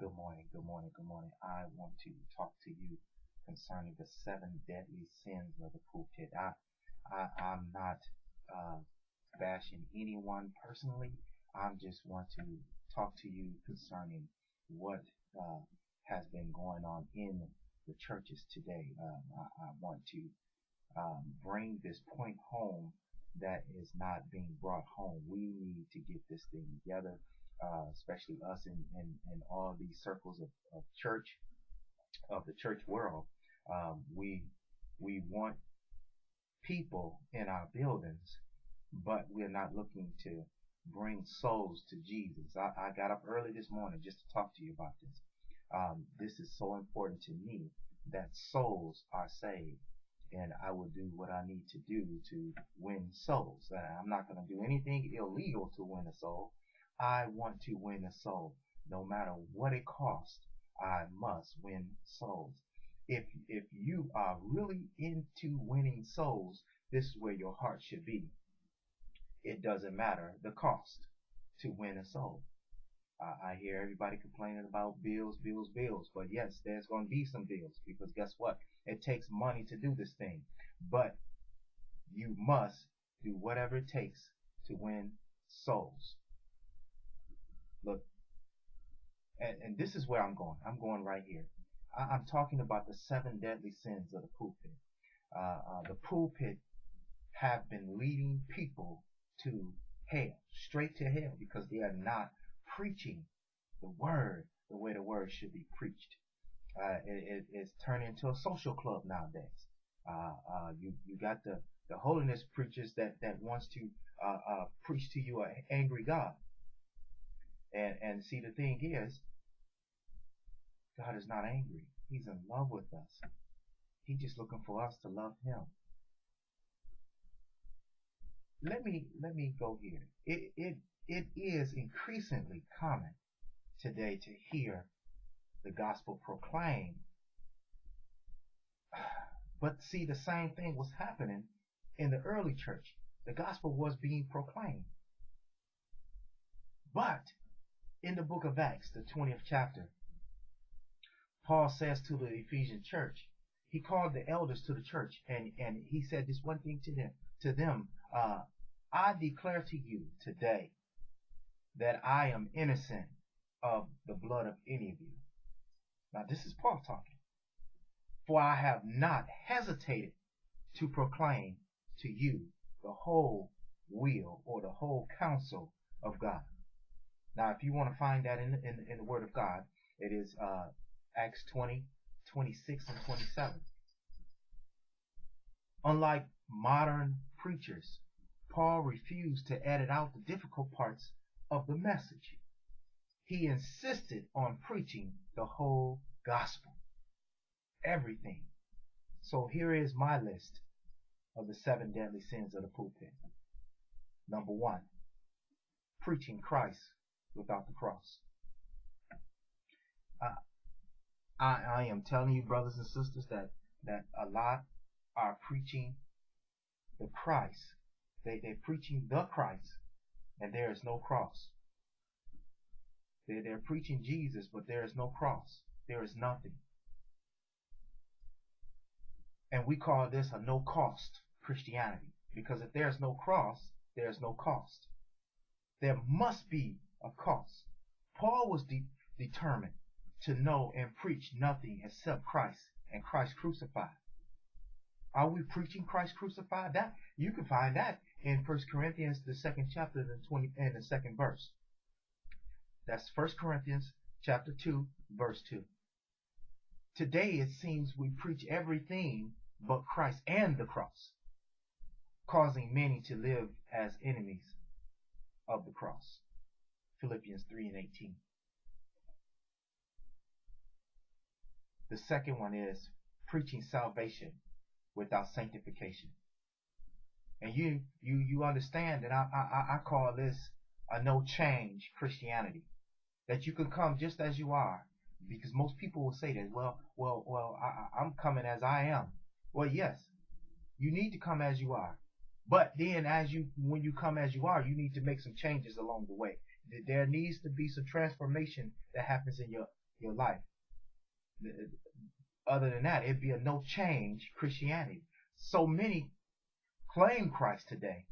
Good morning, good morning, good morning. I want to talk to you concerning the seven deadly sins of the pulpit. I'm not uh, bashing anyone personally. I'm just want to talk to you concerning what uh, has been going on in the churches today. I want to bring this point home that is not being brought home. We need to get this thing together, especially us in all these circles of church, of the church world. We want people in our buildings, but we're not looking to bring souls to Jesus. I got up early this morning just to talk to you about this. This is so important to me that souls are saved, and I will do what I need to do to win souls. I'm not going to do anything illegal to win a soul. I want to win a soul. No matter what it costs, I must win souls. If you are really into winning souls, this is where your heart should be. It doesn't matter the cost to win a soul. I hear everybody complaining about bills, bills, bills. But yes, there's going to be some bills because guess what? It takes money to do this thing. But you must do whatever it takes to win souls. Look, and this is where I'm going. I'm going right here. I'm talking about the seven deadly sins of the pulpit. The pulpit have been leading people to hell, straight to hell, because they are not preaching the word the way the word should be preached. It's turned into a social club nowadays. You got the holiness preachers that wants to preach to you an angry God. And see, the thing is, God is not angry. He's in love with us. He's just looking for us to love him. Let me go here. It is increasingly common today to hear the gospel proclaimed. But see, the same thing was happening in the early church. The gospel was being proclaimed. But in the book of Acts, the 20th chapter, Paul says to the Ephesian church, he called the elders to the church and he said this one thing to them, I declare to you today that I am innocent of the blood of any of you. Now this is Paul talking. For I have not hesitated to proclaim to you the whole will or the whole counsel of God. Now if you want to find that in the Word of God, it is Acts 20, 26 and 27. Unlike modern preachers, Paul refused to edit out the difficult parts of the message. He insisted on preaching the whole gospel, everything. So here is my list of the seven deadly sins of the pulpit. Number one, preaching Christ without the cross. I am telling you, brothers and sisters, that a lot are preaching the Christ. They're preaching the Christ, and there is no cross. They're preaching Jesus, but there is no cross. There is nothing. And we call this a no-cost Christianity, because if there's no cross, there's no cost. There must be a cost. Paul was determined to know and preach nothing except Christ and Christ crucified. Are we preaching Christ crucified? That you can find that in 1 Corinthians, the 2nd chapter, and the 2nd verse. That's 1 Corinthians chapter 2, verse 2. Today it seems we preach everything but Christ and the cross, causing many to live as enemies of the cross. Philippians 3 and 18. The second one is preaching salvation without sanctification. And you understand that I call this a no change Christianity. That you can come just as you are. Because most people will say that, I'm coming as I am. Well, yes, you need to come as you are. But then when you come as you are, you need to make some changes along the way. There needs to be some transformation that happens your life. Other than that, it'd be a no change Christianity. So many claim Christ today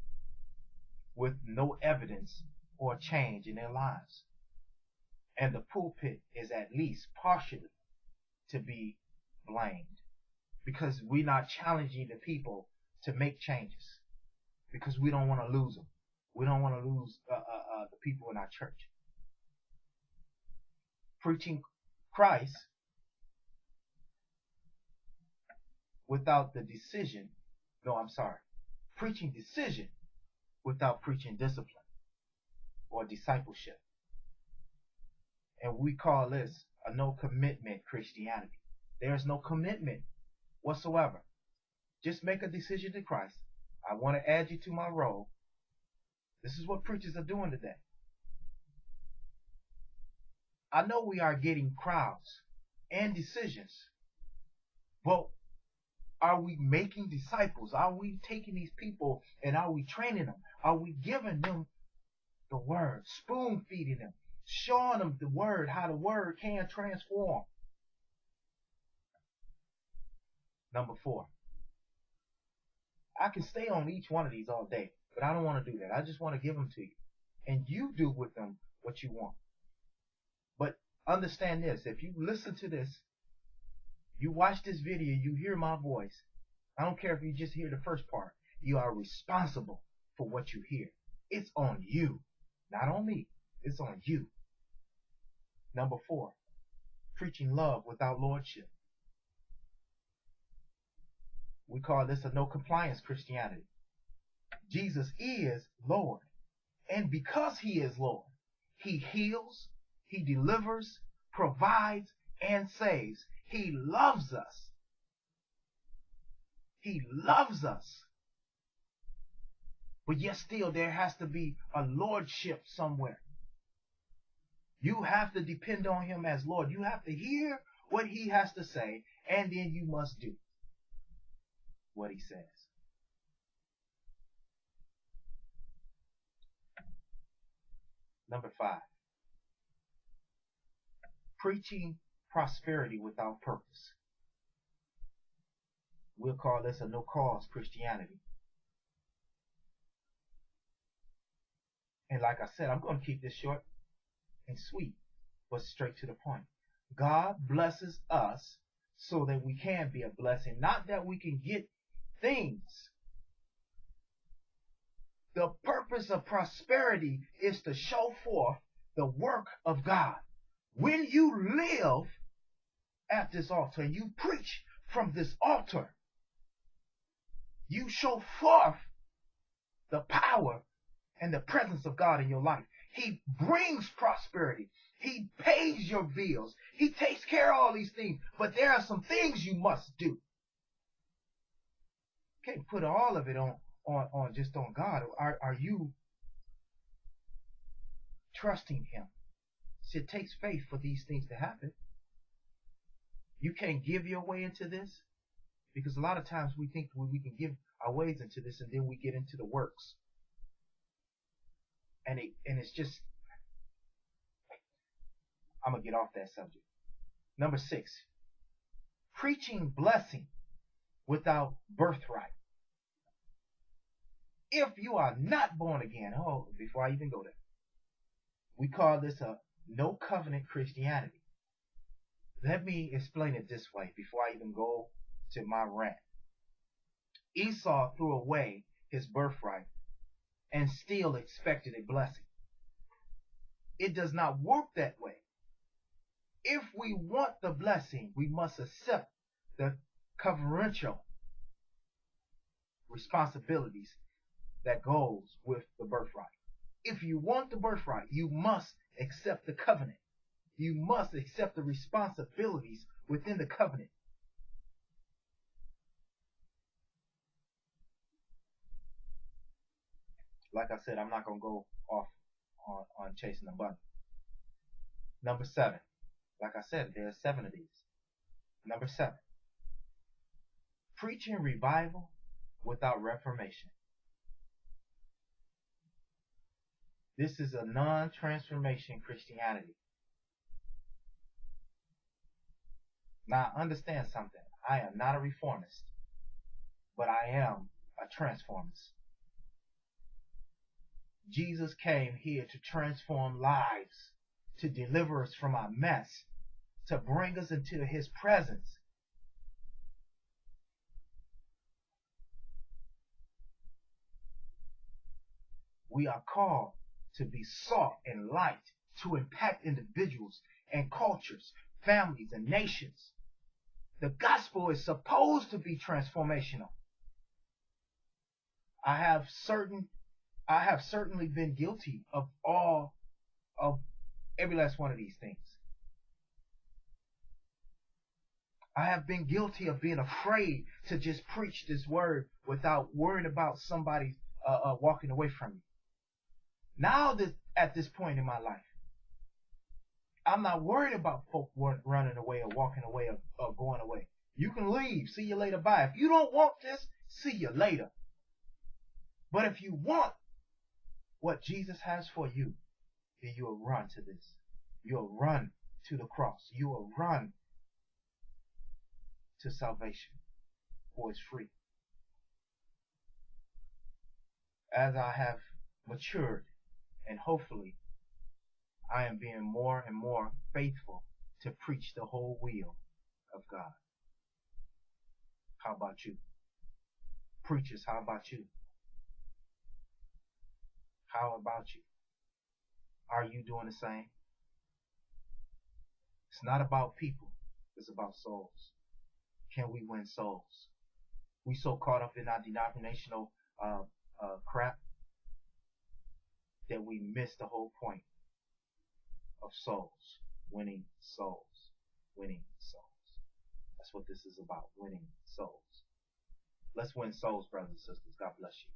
with no evidence or change in their lives. And the pulpit is at least partially to be blamed, because we're not challenging the people to make changes, because we don't want to lose them. We don't want to lose the people in our church. Preaching Christ without the decision, preaching decision without preaching discipline or discipleship. And we call this a no commitment Christianity. There's no commitment whatsoever. Just make a decision to Christ. I want to add you to my roll. This is what preachers are doing today. I know we are getting crowds and decisions, but are we making disciples? Are we taking these people and are we training them? Are we giving them the word, spoon feeding them, showing them the word, how the word can transform? Number 4. I can stay on each one of these all day, but I don't want to do that. I just want to give them to you. And you do with them what you want. But understand this, if you listen to this, you watch this video, you hear my voice, I don't care if you just hear the first part, you are responsible for what you hear. It's on you, not on me. It's on you. Number 4, preaching love without lordship. We call this a no compliance Christianity. Jesus is Lord. And because he is Lord, he heals, he delivers, provides, and saves. He loves us. He loves us. But yet still there has to be a lordship somewhere. You have to depend on him as Lord. You have to hear what he has to say, and then you must do what he says. Number 5, preaching prosperity without purpose. We'll call this a no-cause Christianity. And like I said, I'm going to keep this short and sweet, but straight to the point. God blesses us so that we can be a blessing, not that we can get things. The purpose of prosperity is to show forth the work of God. When you live at this altar and you preach from this altar, you show forth the power and the presence of God in your life. He brings prosperity. He pays your bills. He takes care of all these things. But there are some things you must do. You can't put all of it on just on God. Are you trusting him? See, it takes faith for these things to happen. You can't give your way into this, because a lot of times we think we can give our ways into this, and then we get into the works. And it's just, I'm going to get off that subject. Number 6, preaching blessing without birthright. If you are not born again, before I even go there, we call this a no covenant Christianity. Let me explain it this way before I even go to my rant. Esau threw away his birthright and still expected a blessing. It does not work that way. If we want the blessing, we must accept the covenantal responsibilities that goes with the birthright. If you want the birthright, you must accept the covenant. You must accept the responsibilities within the covenant. Like I said, I'm not going to go off on chasing the bunny. Number 7. Like I said, there are 7 of these. Number 7. Preaching revival without reformation. This is a non-transformation Christianity. Now, understand something. I am not a reformist, but I am a transformist. Jesus came here to transform lives, to deliver us from our mess, to bring us into his presence. We are called to be salt and light, to impact individuals and cultures, families and nations. The gospel is supposed to be transformational. I have certainly been guilty of every last one of these things. I have been guilty of being afraid to just preach this word without worrying about somebody walking away from me. Now that at this point in my life, I'm not worried about folk running away or walking away or going away. You can leave. See you later. Bye. If you don't want this, see you later. But if you want what Jesus has for you, then you'll run to this. You'll run to the cross. You will run to salvation, for it's free. As I have matured, and hopefully I am being more and more faithful to preach the whole will of God. How about you? Preachers, how about you? How about you? Are you doing the same? It's not about people. It's about souls. Can we win souls? We so caught up in our denominational crap that we miss the whole point of souls. Winning souls. Winning souls. That's what this is about. Winning souls. Let's win souls, brothers and sisters. God bless you.